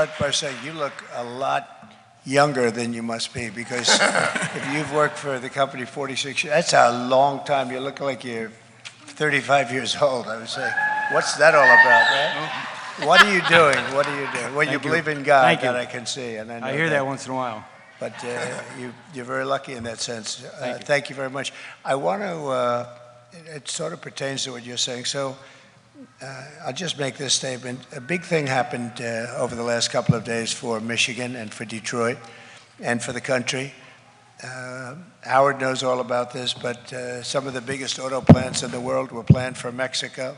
start by saying you look a lot younger than you must be, because if you've worked for the company 46 years, that's a long time. You look like you're 35 years old, I would say. What's that all about, right? What are you doing? What are you doing? Well, you believe in God, that I can see. And I hear that once in a while. But you're very lucky in that sense. Thank you very much. I want to, it sort of pertains to what you're saying. So I'll just make this statement. A big thing happened over the last couple of days for Michigan and for Detroit and for the country. Howard knows all about this, but some of the biggest auto plants in the world were planned for Mexico.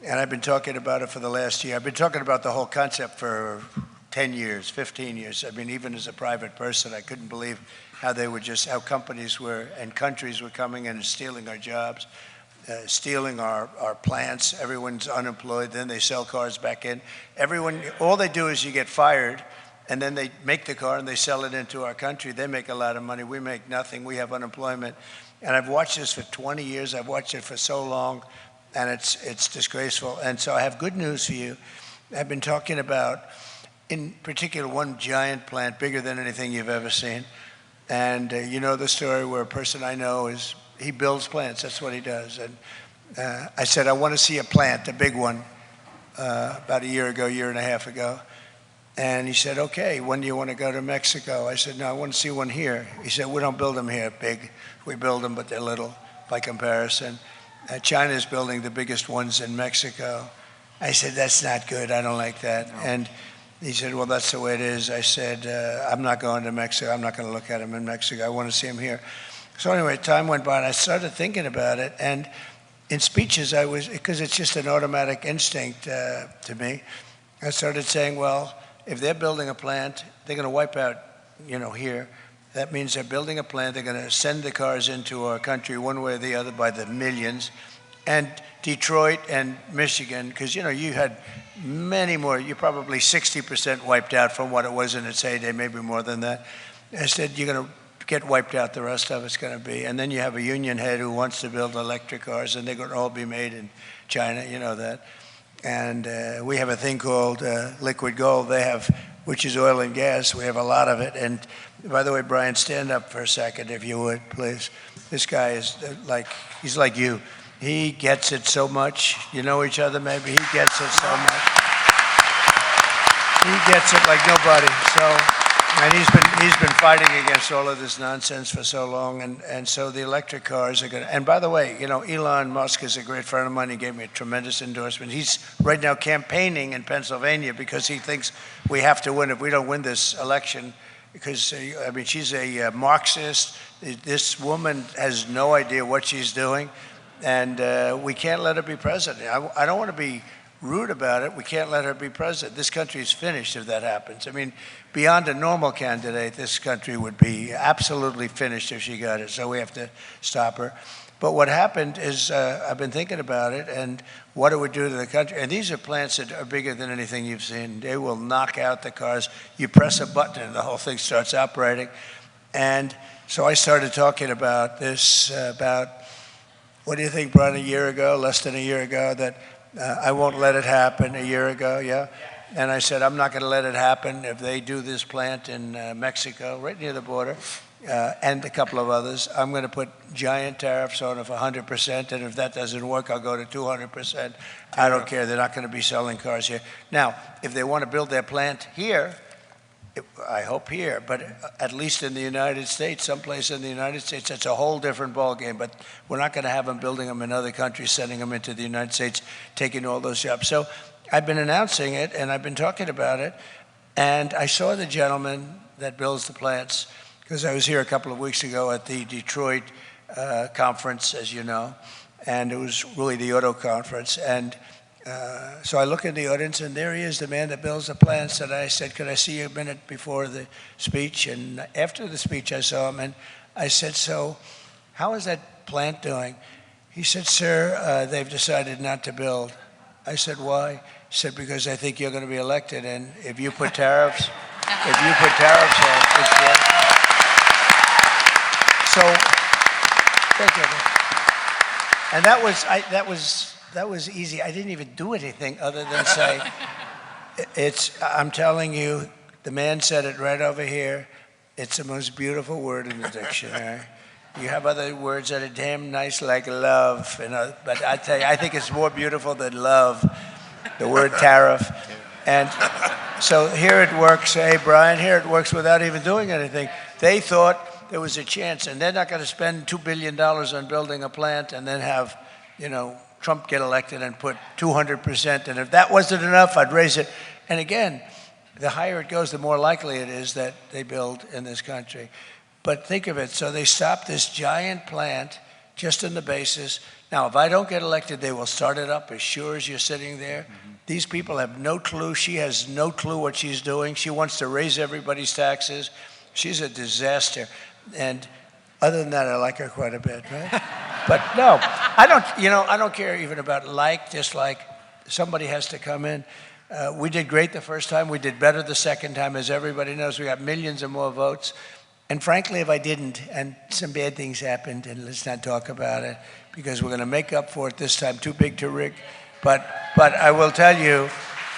And I've been talking about it for the last year. I've been talking about the whole concept for 10 years, 15 years. I mean, even as a private person, I couldn't believe how they were just, how companies were and countries were coming in and stealing our jobs, stealing our plants. Everyone's unemployed. Then they sell cars back in. Everyone, all they do is you get fired, and then they make the car and they sell it into our country. They make a lot of money. We make nothing. We have unemployment. And I've watched this for 20 years. I've watched it for so long, and it's disgraceful. And so I have good news for you. I've been talking about, in particular, one giant plant, bigger than anything you've ever seen. And you know the story where a person I know he builds plants. That's what he does. And I said, I want to see a plant, a big one, about a year and a half ago. And he said, okay, when do you want to go to Mexico? I said, no, I want to see one here. He said, we don't build them here big. We build them, but they're little by comparison. China's building the biggest ones in Mexico. I said, that's not good. I don't like that. No. And he said, well, that's the way it is. I said, I'm not going to Mexico. I'm not going to look at him in Mexico. I want to see him here. So anyway, time went by, and I started thinking about it. And in speeches, because it's just an automatic instinct to me, I started saying, well, if they're building a plant, they're going to wipe out, here. That means they're building a plant. They're going to send the cars into our country one way or the other by the millions. And Detroit and Michigan, because, you had many more. You're probably 60% wiped out from what it was in its heyday, maybe more than that. I said, you're going to get wiped out. The rest of it's going to be. And then you have a union head who wants to build electric cars, and they're going to all be made in China. You know that. And we have a thing called liquid gold. They have, which is oil and gas. We have a lot of it. And by the way, Brian, stand up for a second, if you would, please. This guy is he's like you. He gets it so much. You know each other, maybe. He gets it so much. He gets it like nobody. So, and he's been fighting against all of this nonsense for so long. And so the electric cars are going to. And by the way, Elon Musk is a great friend of mine. He gave me a tremendous endorsement. He's right now campaigning in Pennsylvania because he thinks we have to win. If we don't win this election, because she's a Marxist. This woman has no idea what she's doing. And we can't let her be president. I don't want to be rude about it. We can't let her be president. This country is finished if that happens. I mean, beyond a normal candidate, this country would be absolutely finished if she got it. So we have to stop her. But what happened is I've been thinking about it and what it would do to the country. And these are plants that are bigger than anything you've seen. They will knock out the cars. You press a button and the whole thing starts operating. And so I started talking about this, what do you think, Brian, less than a year ago, that I won't let it happen, a year ago, yeah? And I said, I'm not going to let it happen if they do this plant in Mexico, right near the border, and a couple of others. I'm going to put giant tariffs on it for 100%, and if that doesn't work, I'll go to 200%. I don't care. They're not going to be selling cars here. Now, if they want to build their plant here, I hope here, but at least in the United States, someplace in the United States, it's a whole different ballgame. But we're not going to have them building them in other countries, sending them into the United States, taking all those jobs. So I've been announcing it, and I've been talking about it. And I saw the gentleman that builds the plants, because I was here a couple of weeks ago at the Detroit conference, as you know, and it was really the auto conference. And so I look in the audience, and there he is, the man that builds the plants. And I said, could I see you a minute before the speech? And after the speech, I saw him, and I said, so how is that plant doing? He said, sir, they've decided not to build. I said, why? He said, because I think you're going to be elected, and if you put tariffs, on, it's good. So, thank you. And that was easy. I didn't even do anything other than say, I'm telling you, the man said it right over here. It's the most beautiful word in the dictionary. You have other words that are damn nice like love, but I tell you, I think it's more beautiful than love, the word tariff. And so here it works, hey Brian, here it works without even doing anything. They thought there was a chance, and they're not going to spend $2 billion on building a plant and then have, Trump get elected and put 200%. And if that wasn't enough, I'd raise it. And again, the higher it goes, the more likely it is that they build in this country. But think of it, so they stopped this giant plant just on the basis. Now, if I don't get elected, they will start it up as sure as you're sitting there. Mm-hmm. These people have no clue. She has no clue what she's doing. She wants to raise everybody's taxes. She's a disaster. And other than that, I like her quite a bit, right? But no, I don't care even about just like somebody has to come in. We did great the first time. We did better the second time. As everybody knows, we got millions of more votes. And frankly, if I didn't, and some bad things happened, and let's not talk about it, because we're going to make up for it this time. Too big to rig. But I will tell you,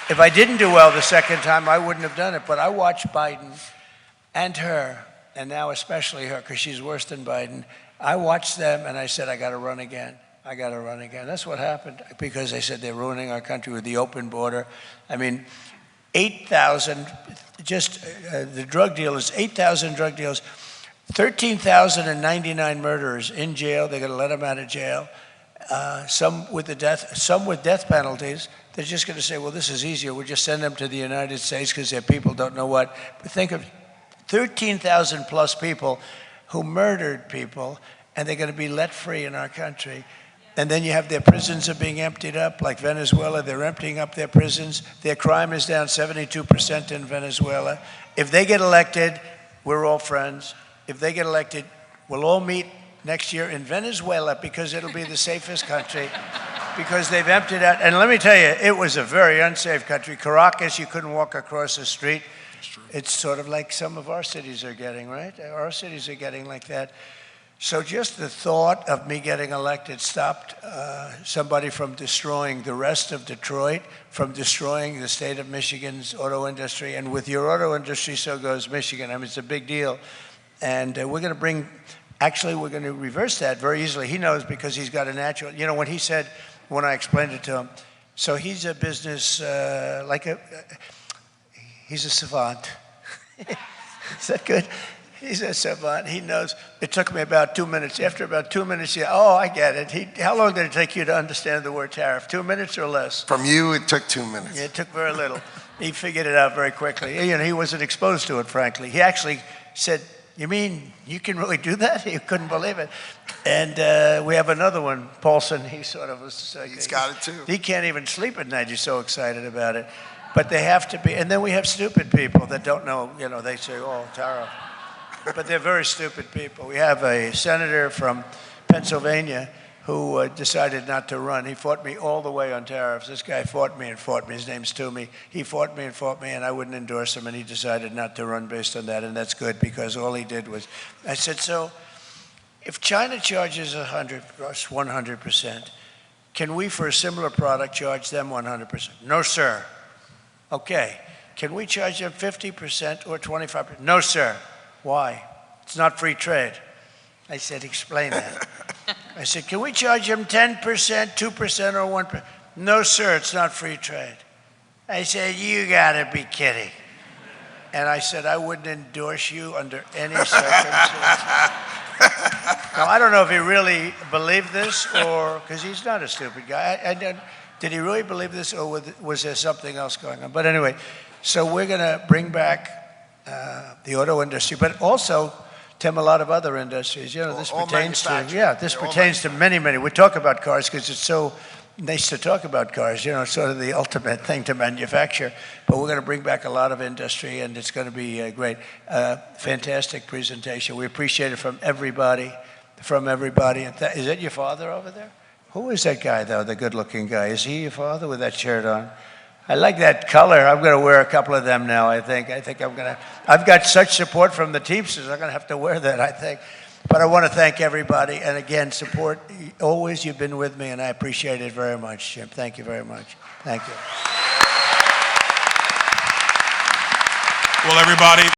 if I didn't do well the second time, I wouldn't have done it. But I watched Biden and her, and now especially her, because she's worse than Biden. I watched them, and I said, I got to run again. I got to run again. That's what happened, because they said they're ruining our country with the open border. I mean, 8,000, the drug dealers, 8,000 drug dealers, 13,099 murderers in jail. They're going to let them out of jail. Some with death penalties. They're just going to say, well, this is easier. We'll just send them to the United States because their people don't know what. But think of 13,000 plus people who murdered people, and they're going to be let free in our country. And then you have their prisons are being emptied up, like Venezuela. They're emptying up their prisons. Their crime is down 72% in Venezuela. If they get elected, we're all friends. If they get elected, we'll all meet next year in Venezuela, because it'll be the safest country, because they've emptied out. And let me tell you, it was a very unsafe country. Caracas, you couldn't walk across the street. It's sort of like some of our cities are getting, right? Our cities are getting like that. So just the thought of me getting elected stopped somebody from destroying the rest of Detroit, from destroying the state of Michigan's auto industry. And with your auto industry, so goes Michigan. I mean, it's a big deal. And we're going to reverse that very easily. He knows, because he's got a natural, when I explained it to him, so he's a business, he's a savant. Is that good? He's a savant. He knows. It took me about 2 minutes. After about 2 minutes, I get it. How long did it take you to understand the word tariff? 2 minutes or less? From you, it took 2 minutes. Yeah, it took very little. He figured it out very quickly. He wasn't exposed to it, frankly. He actually said, you mean you can really do that? He couldn't believe it. And we have another one, Paulson. He sort of was. He's got it too. He can't even sleep at night. He's so excited about it. But they have to be. And then we have stupid people that don't know. They say, oh, tariff. But they're very stupid people. We have a senator from Pennsylvania who decided not to run. He fought me all the way on tariffs. This guy fought me and fought me. His name's Toomey. He fought me, and I wouldn't endorse him, and he decided not to run based on that, and that's good, because all he did was, I said, so if China charges 100%, can we, for a similar product, charge them 100%? No, sir. Okay. Can we charge them 50% or 25%? No, sir. Why? It's not free trade. I said, explain that. I said, can we charge them 10%, 2%, or 1%? No, sir, it's not free trade. I said, you gotta be kidding. And I said, I wouldn't endorse you under any circumstances. Now, I don't know if he really believed this, or, because he's not a stupid guy. Did he really believe this, or was there something else going on? But anyway, so we're gonna bring back the auto industry, but also, Tim, a lot of other industries. This pertains to many, many. We talk about cars because it's so nice to talk about cars. It's sort of the ultimate thing to manufacture. But we're going to bring back a lot of industry, and it's going to be great. Fantastic presentation. We appreciate it from everybody. Is that your father over there? Who is that guy, though, the good-looking guy? Is he your father with that shirt on? I like that color. I'm going to wear a couple of them now, I think. I've got such support from the Teamsters, I'm going to have to wear that, I think. But I want to thank everybody. And again, support, always you've been with me, and I appreciate it very much, Jim. Thank you very much. Thank you. Well, everybody,